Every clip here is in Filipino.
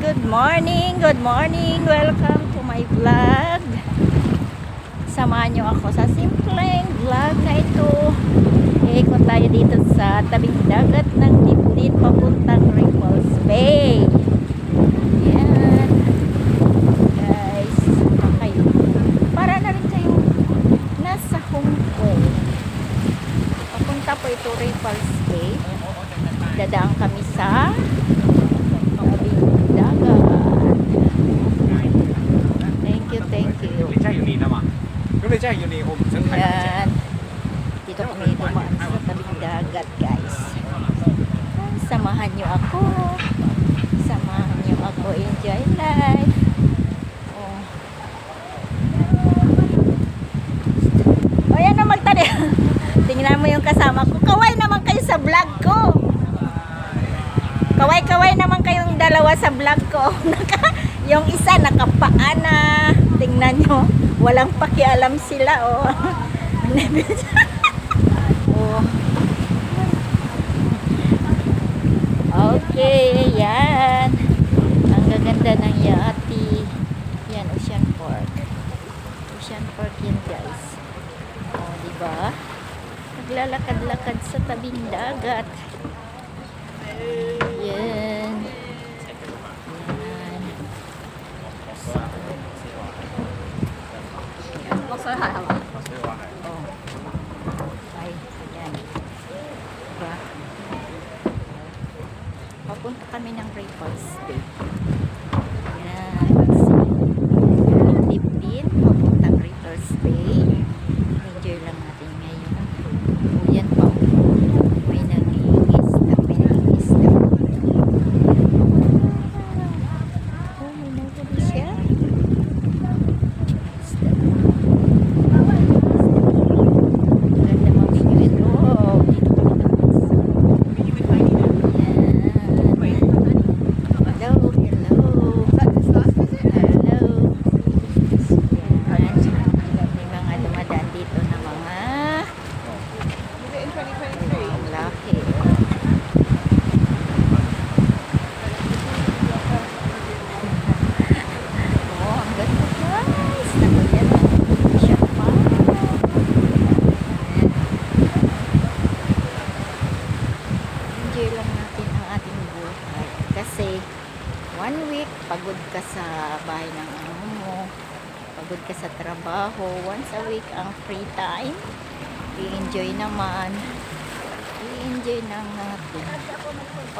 good morning, welcome to my vlog. Samahan nyo ako sa simpleng vlog na ito. Iikot tayo dito sa tabing dagat ng Dipdin papuntang Ripples Bay. Yan guys, kayo. Para na rin kayo nasa Hong Kong. Papunta po ito Ripples Bay. Dadaan kami sa tabing dagat. Thank you. Yan. Dito kami dumaan sa tabing dagat guys. Samahan nyo ako. Enjoy life. Oh. O yan na magtali. Tingnan mo yung kasama ko. Kaway naman kayo sa vlog ko. Kaway naman kayong dalawa sa vlog ko. Yung isa nakapaa na. Tingnan nyo. Walang pakialam sila. Oh. Oh. Okay. Yan. Ang gaganda ng Yati. Yan. Ocean Park. Ocean Park yan guys. Oh, diba? Naglalakad-lakad sa tabing dagat. Yan. Oh. Ay, yan. Diba? Papunta kami ng Ripples Bay. Yan. Dipdin, papuntang Ripples Bay. Enjoy lang natin ngayon. O, yan pa. May nangingista. Oh, may nangingili siya. Enjoy lang natin ang ating buhay. Kasi, 1 week, pagod ka sa bahay ng amo mo, pagod ka sa trabaho, once a week ang free time, i-enjoy naman. I-enjoy lang natin.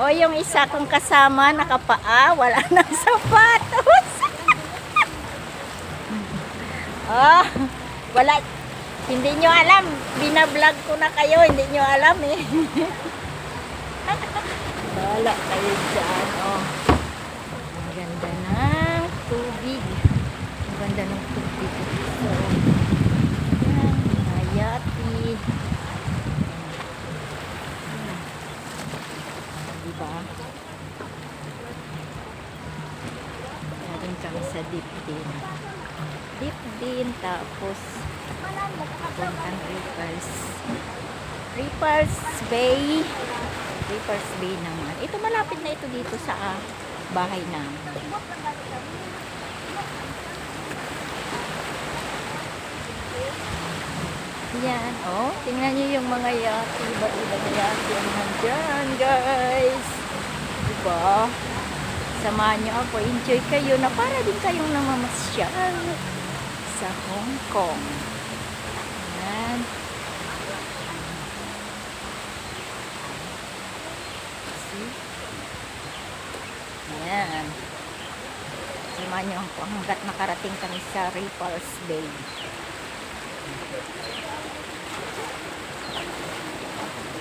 O, yung isa kong kasama, nakapaa, wala nang sapatos. Oh, wala. Hindi nyo alam, binablog ko na kayo, hindi nyo alam eh. Wala kayo dyan. Oh. Ang ganda ng tubig. Ang ganda ng tubig. So, yan. Hayati. Diba? Galing kami sa Dipdin. Dipdin. Tapos, papuntang Ripples Bay. Ripples Bay naman. Ito malapit na ito dito sa bahay namin. Yan. Oh, tingnan niyo yung mga yati. Iba-iba na yati ang nandyan, guys. Diba? Samahan niyo ako. Enjoy kayo na para din kayong namamasyal sa Hong Kong. Yan. Ayan. Samahan nyo ako hanggat nakarating kami sa Ripples Bay.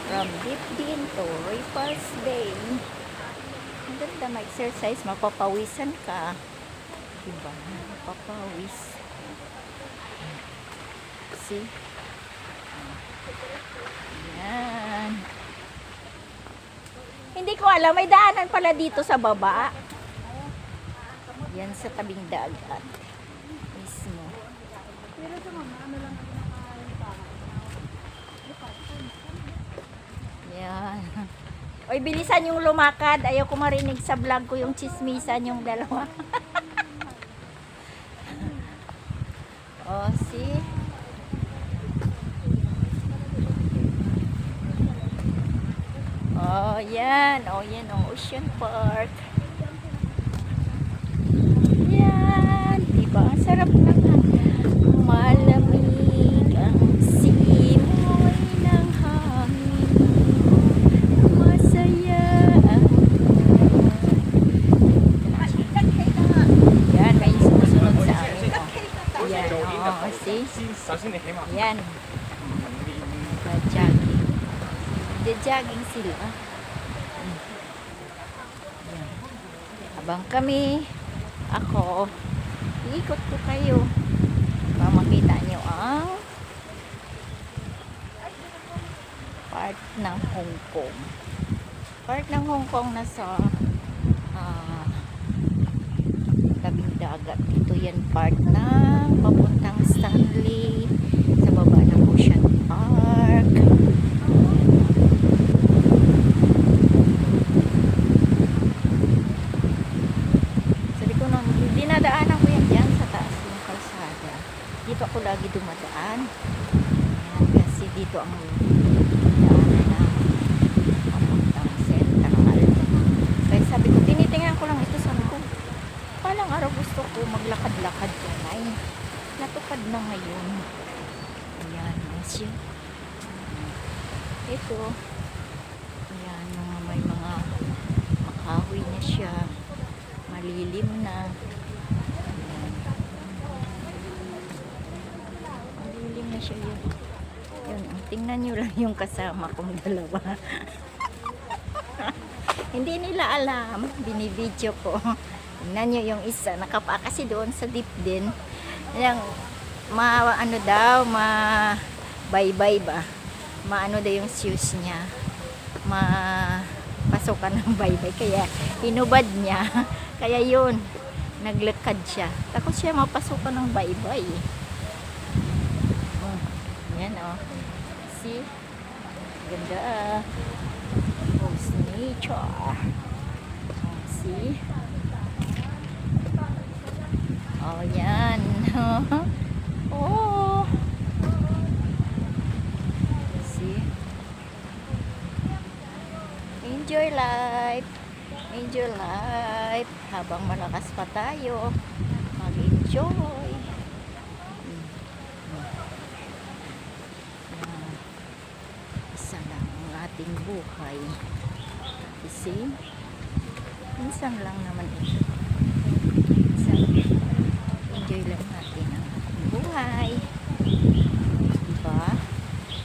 From Dipdin to Ripples Bay. Ang ganda, ma-exercise, mapapawisan ka. Diba? Mapapawis. See? Ayan. Hindi ko alam, may daanan pala dito sa baba. Yan sa tabing dagat. Mismo. Yan. Oy, bilisan yung lumakad. Ayaw ko marinig sa vlog ko yung chismisan yung dalawa. Oh, see? Oh, yan. Oh, yan. Oh, Ocean Park. Yan. Diba? Ang sarap naman. Malamig ang simoy ng hangin. Masaya ang yan. May sumusunod sa amin. Oh. Yan. Oh, see? Yan. Jogging. Jogging sila. Yan. Habang kami, ako, iikot ko kayo para makita nyo ang part ng Hong Kong. Part ng Hong Kong na sa tabing dagat. Ito yan part ng papuntang Stanley sa baba ng Ocean Park. Sabi ko nung dinadaanan ko yan dyan sa taas ng kalsada. Dito ako lagi dumadaan. Ayan, kasi dito ang daanan na papuntang Central. Kaya sabi ko, tinitingnan ko lang ito. Sabi ko, palang araw gusto ko maglakad-lakad dyan. Ay, natupad na ngayon. Ayan, siya. Ito. Ayan, may mga makahoy na siya. Malilim na. Ayan. Malilim na siya yun. Yun, tingnan nyo lang yung kasama kong dalawa. Hindi nila alam. Binibidyo ko. Tingnan nyo yung isa. Nakapa kasi doon sa deep din. Yung, ano daw, bye-bye ba? Maano daw yung shoes niya. Pasokan ng bye-bye. Kaya, hinubad niya. Kaya yun, naglakad siya. Takot siya mapasukan ng bye-bye. Oh, yan oh. See? Ganda. Post nature. Oh, see? Oh, yan. Oh. See? Enjoy life. Enjoy life. Habang malakas pa tayo, mag-enjoy. Isa lang ang ating buhay. See? Minsan lang naman ito. Enjoy lang natin ang buhay. Diba?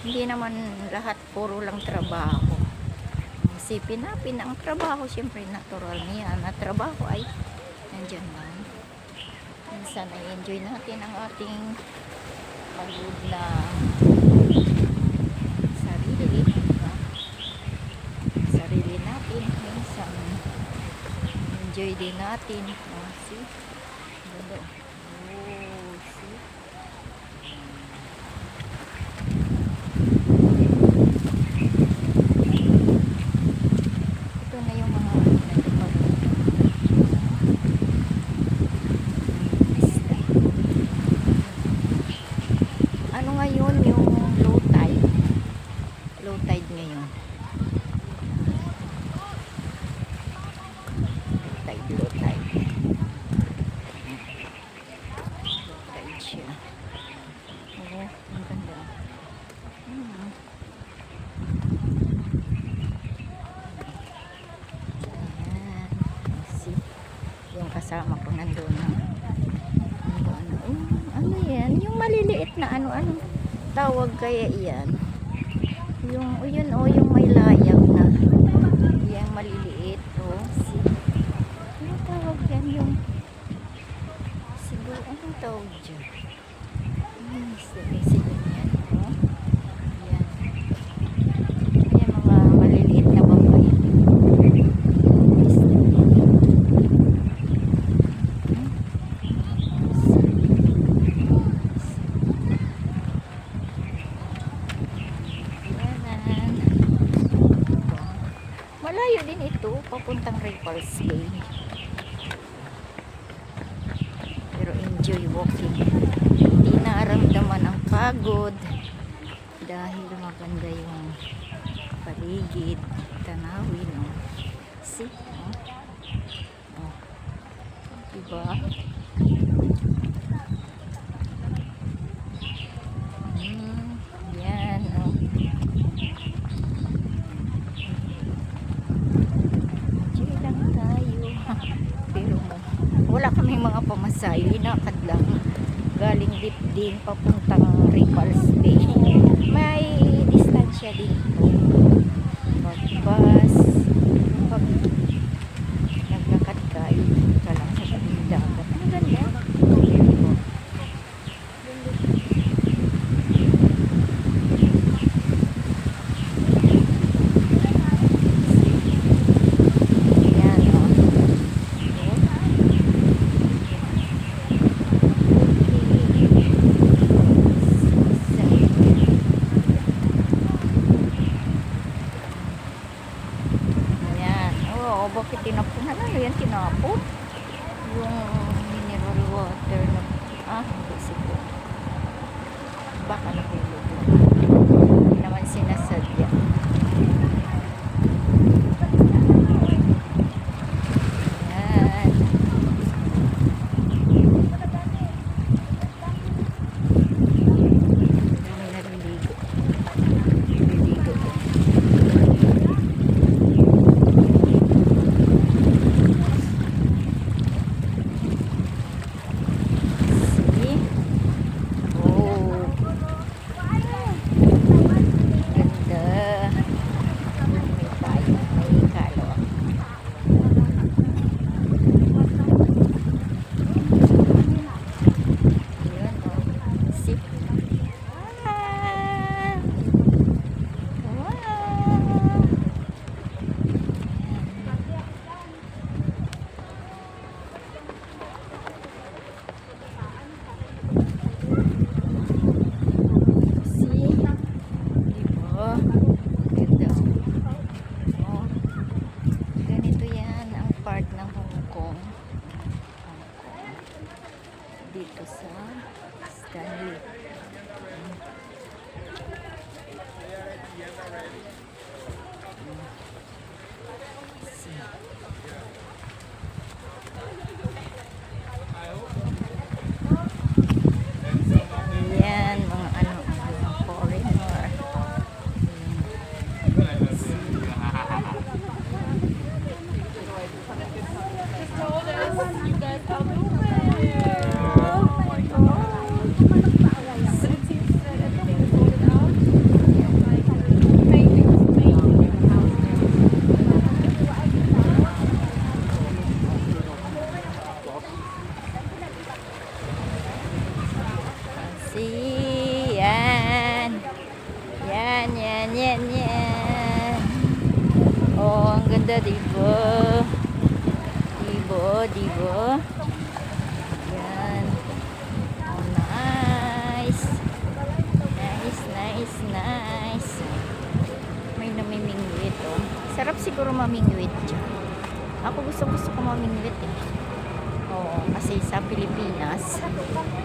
Hindi naman lahat puro lang trabaho. Isipin natin ang trabaho, siyempre natural niya na trabaho ay nandyan lang. Minsan ay enjoy natin ang ating pagod na sarili. Diba? Sarili natin. Minsan enjoy din natin. Oh, see? Ganda. Oh, see? Ito na yung mga ano ngayon yung low tide. Low tide ngayon. Low tide. Siya. Oo, ang ganda. Ayan. See? Yung kasama ko nandun na. Ano yan? Yung maliliit na ano tawag kaya yan? Yung, yun o, yung may layag na. Yung maliliit o. See? Ano tawag yan? Yung siguro, anong tawag dyan? Sige yan. Oh. Yan. Yan mga maliliit na bangkay. enjoy walking. Hindi naramdaman ang pagod dahil maganda yung paligid, tanawin, oh. See? Oh. Oh. Diba? Yan, oh. Enjoy lang tayo. Pero wala kaming mga pamasahe, lakad lang. Galing Dipdin papuntang Repulse Bay. May distansya dito. Pag-bus, pag naglakad kayo ka lang sa tabing dagat. Ang ganda. Beautiful. Yan, oh. Ayan. Oo, bakit tinapunan? Ano yan tinapon? Yung mineral water na hindi siguro. Baka nahulog lang. Hindi naman sinasadya. Ayan. Dami naliligo. Naliligo din. See? Oh. Ganda. May tayo. May kalawang. Yun, oh. See? Ah! Wow! See? Diba? Ganda. Oh. Ganito yan ang part ng Hong Kong. Hong Kong. Dito sa Stanley. See? Yan, mga ano, mga foreigner. See, yan. Yan, yan, yan, yan. Oh, ang ganda, diba? Diba? Yan. Oh, nice. Nice. May namimingwit, oh. Sarap siguro mamingwit dyan. Ako gusto ko mamingwit, eh. Oo, kasi sa Pilipinas,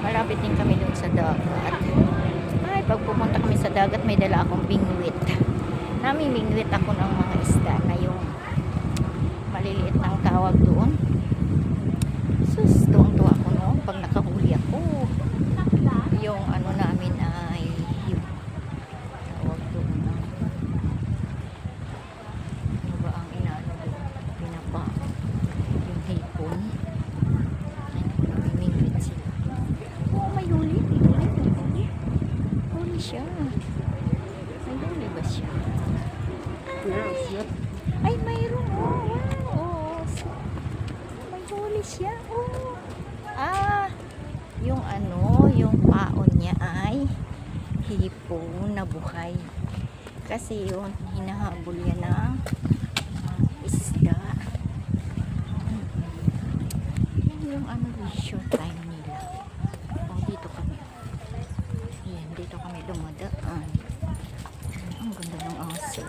malapit din kami dun sa dagat. Ay, pag pumunta kami sa dagat, may dala akong bingwit. Namimingwit ako ng mga isda na yung maliliit ng tawag doon. Sus, tuwang-tuwa ako noon pag nakahuli ako. Yung ano namin ay yung tawag doon. Ano ba ang inaano doon? Pinapa. Yung hipon. Namimingwit sila. Oh, may huli. Huli siya. May huli ba siya? Ay, mayroon. Oh, wow. Oh, may huli siya. Oh. Ah, yung ano, yung paon niya ay hipon na buhay. Kasi yun, hinahabol yan ng isda. Yan yung ano, leisure time nila. Oh, dito kami. Yan, dito kami dumadaan. Ang ganda ng aso.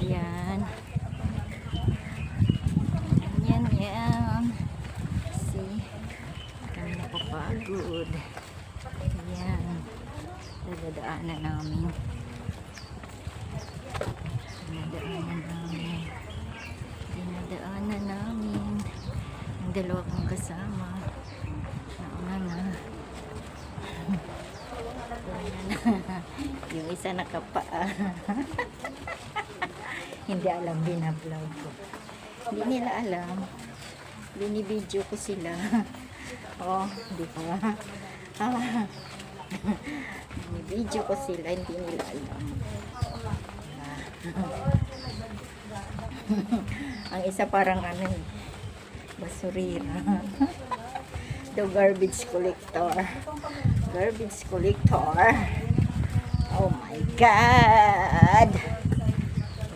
Yan. Yan. likod. Yan. Dadaanan namin. Dinadaanan namin. Ang dalawa kong kasama. Nauna na. Yung isa nakapaa. Hindi alam, binablog ko. Hindi nila alam. Binibidyo ko sila. Oh, di ba? Binibidyo ko sila, hindi nila alam. Ang isa parang ano, basurira. The garbage collector. Garbage collector. Oh my God!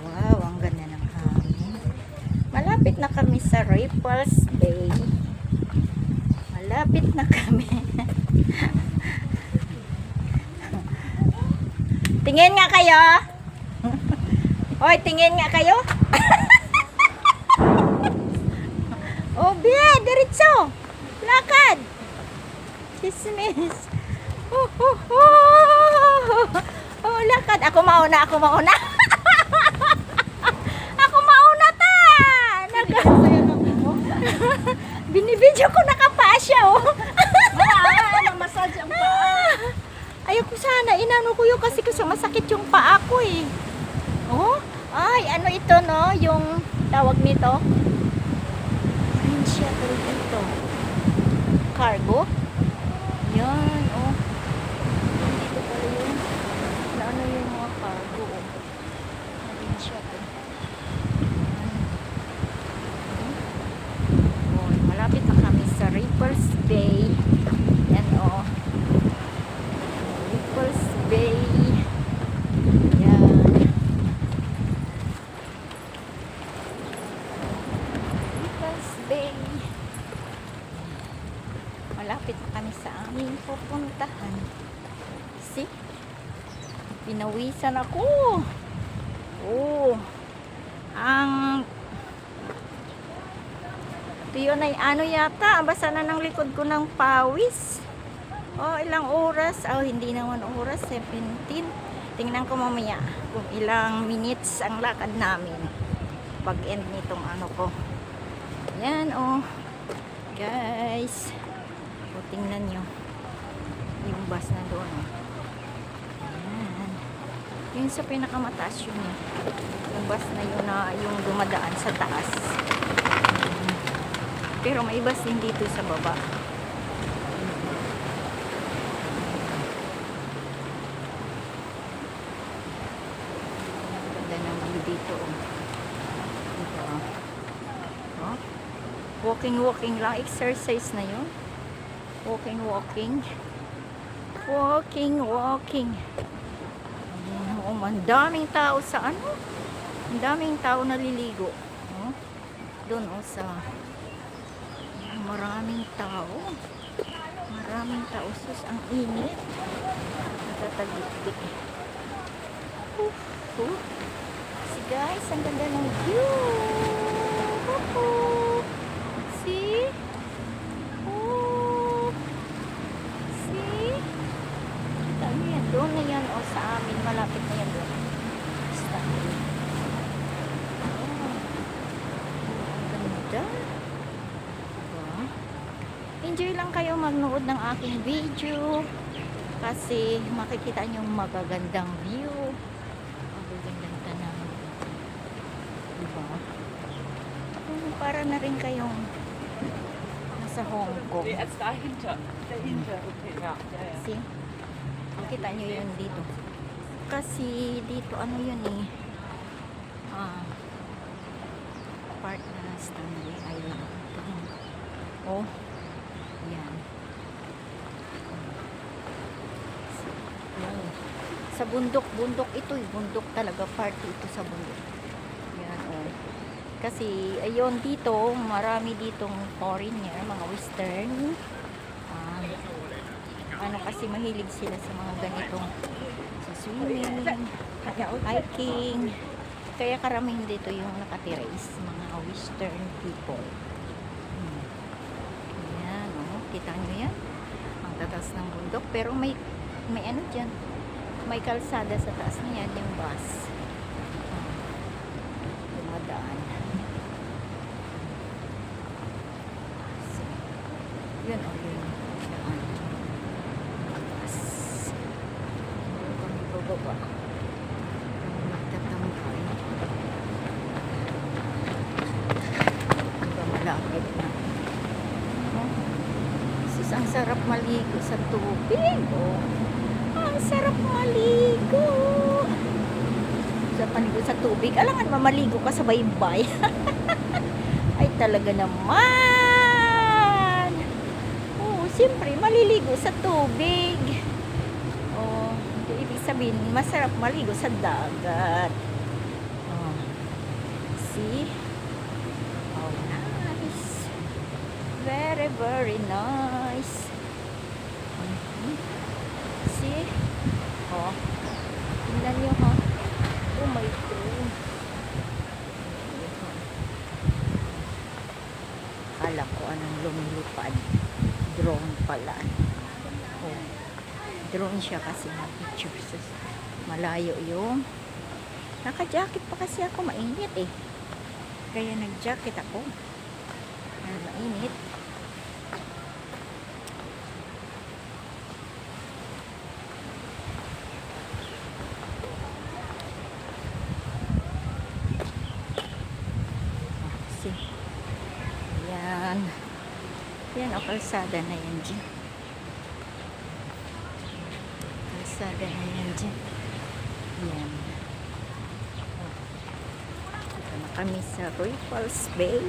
Wow, ang ganda ng hangin. Malapit na kami sa Ripples Bay. Malapit na kami. Tingin nga kayo. Hoy, tingin nga kayo. Oh, biye, diretso. Lakad. Chismis. Oh, lakad. Ako mauna, ako mauna. Ako mauna ta. Binibidyo ko nakapaa siya, oh. Massage ang paa. Ayoko sana, inano ko yun kasi masakit yung paa ko eh. Oh, ay, ano ito no, yung tawag nito? Ayun siya, tawag ito. Cargo? Yan, oh. Dito pala yun. Ano yung mga cargo, oh. Ayun siya, oh. Oh, malapit na kami sa Ripples Bay. Yan, oh. Ripples Bay. Yan. Ripples Bay. Malapit na kami sa aming pupuntahan. See? Pinawisan ako. Oh. Ang ito yun ay ano yata. Basa na ng likod ko ng pawis. Oh, ilang oras? Oh, hindi naman oras. 17. Tingnan ko mamaya kung ilang minutes ang lakad namin. Pag-end nitong ano ko. Yan, oh. Guys. O, tingnan nyo. Yung bus na doon, oh. Yan. Yung sa pinakamataas yun, eh. Yung bus na yun na yung dumadaan sa taas. Pero may bus din dito sa baba. Ganda naman dito, oh. Dito, oh. Oh. Walking lang. Exercise na yun. Walking. Oh, ang daming tao sa ano? Ang daming tao naliligo. Oh. Doon, oh, sa maraming tao. Sus, ang init. Natatagipik. See guys, ang ganda ng view. See? Oh. See? Kita nyo yan. Doon na yan, o, sa amin. Malapit na yan doon. Basta. Oh. Ang ganda. Enjoy lang kayo magnood ng aking video kasi makikita nyo magagandang view, magagandang tanawin, diba? Para na rin kayong nasa Hong Kong. See? Makita nyo yun dito kasi dito ano yun eh, part na Stanley Island. Oh, yan. Sa bundok ito, bundok talaga, party ito sa bundok. Yan, oh. Kasi ayun dito, marami ditong foreigner, mga western. Ano kasi mahilig sila sa mga ganitong sa swimming, hiking. Kaya karamihan dito yung nakatira is mga western people. Yan, oh. Kita nyo yan? Ang pagtatas ng bundok, pero may ano diyan, may kalsada sa taas niyan, yung bus. Dumadaan. So, yun o, yun daan. Bus. Doon kami bababa. Magtatambay. Diba malapit na. Sus, ang sarap maligo sa tubig. Oh. Ang sarap maligo. Sa panigo sa tubig. Alangan mamaligo ka sa baybay. Ay talaga naman. Oo, siyempre maliligo sa tubig. Oh, ibig sabihin masarap maligo sa dagat. Oh. See? Oh, nice. Very, very nice. See? Oh. Tingnan nyo ha. Oh my God. Akala ko anong lumilipad. Drone pala. Oh. Drone siya kasi na pictures. Malayo yung naka-jacket pa kasi ako. Mainit eh. Kaya nag-jacket ako. Mainit. Yan. Yan o, kalsada na yan dyan. Kalsada na yan dyan. Yan. Ito na kami sa Ripples Bay.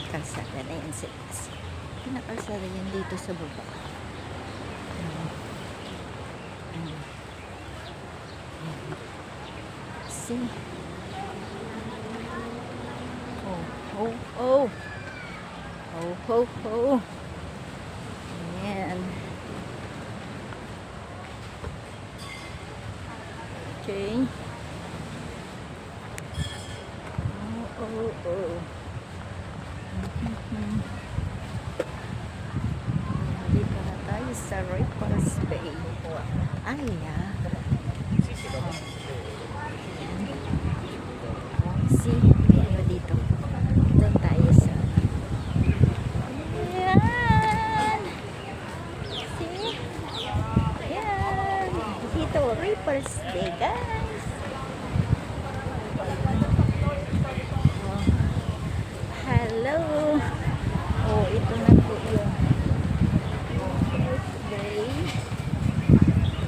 Kalsada na yan sa taas. Pinakalsada yan dito sa baba. See? Oh, oh. Oh, oh, oh. Ayan. Okay. Oh, oh, oh. Dito na tayo sa Ripples Bay. Ay, ah. See? Ano dito? Doon tayo sa ayan. See? Ayan. Dito, Ripples Bay, guys. Oh. Hello. Oh, ito na po yung Ripples Bay.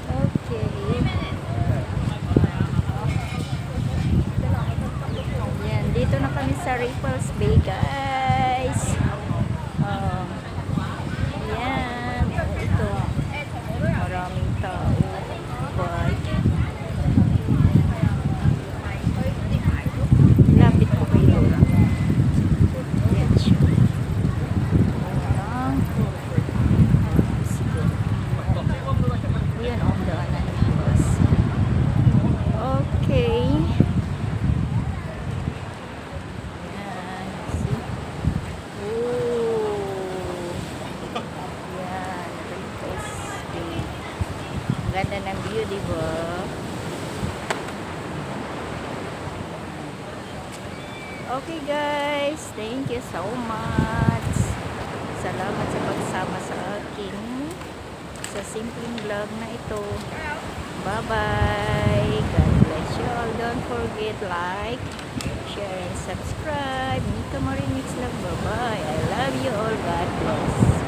Okay. Ayan, dito na kami sa Ripples Bay, guys. Ayan. Ito. Maraming tao. Bike. Lapit ko kayo. Ayan siya. Ayan, ang daanan ng bus. Okay. Ganda ng view, di ba? Okay guys, thank you so much. Salamat sa pagsama sa akin sa simpleng vlog na ito. Bye bye. God bless you all. Don't forget like, share and subscribe. Mika Marie Mix Love. Bye bye. I love you all. God bless.